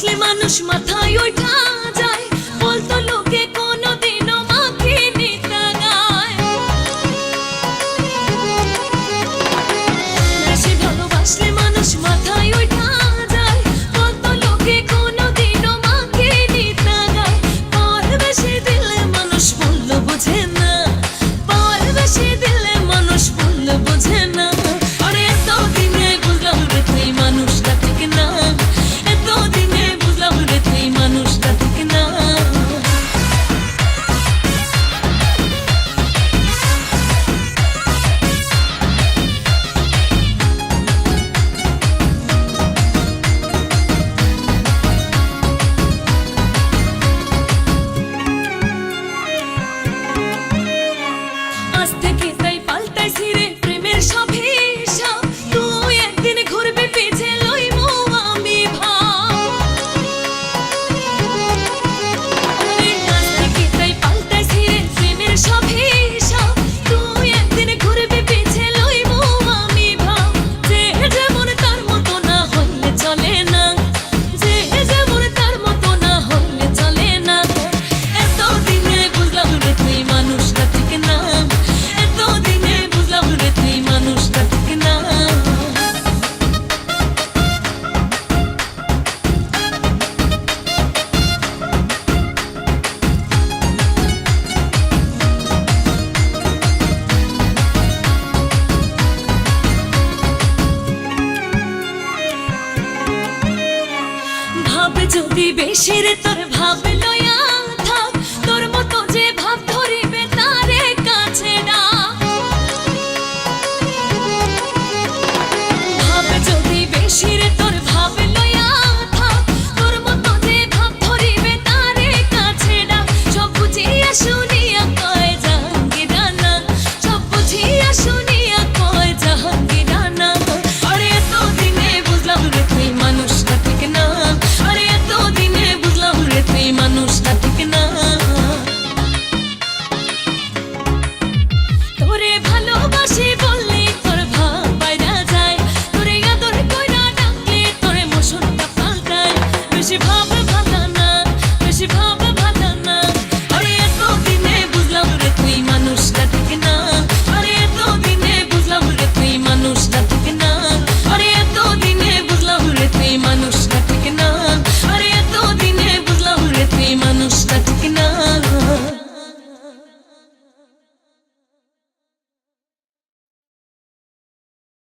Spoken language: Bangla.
ভালোবাসলে মানুষ মাথায় ওঠা যায়, বলতো লোকে কোনোদিনও মাখিনি তাগায়। বেশি ভালোবাসলে মানুষ মাথায় ওঠা যায়, বলতো লোকে কোনোদিনও মাখিনি তাগায়। পর বেশি দিলে মানুষ মূল্য বোঝে না, পর বেশি দিলে মানুষ মূল্য বোঝে না। আরে এতদিনে বুঝলাম রে তুই মানুষটা ঠিক না, এতদিনে বুঝলাম রে তুই মানুষটা ঠিক না। আজ থেকে তাই পাল্টাইছি রে প্রেমের সব হিসাব, তুই একদিন ঘুরবি পিছে লইবো আমি ভাব। আজ থেকে তাই পাল্টাইছি রে প্রেমের সব হিসাব, তুই একদিন ঘুরবি পিছে লইবো আমি ভাব। যে যেমন তার মতো না হইলে চলে না, যে যেমন তার মতো না হইলে চলে না। এতদিনে বুঝলাম রে তুই মানুষটা ঠিক না, এতদিনে বুঝলাম রে তুই মানুষটা ঠিক না। ভাবে যদি বেশি রে তোর ভাবলো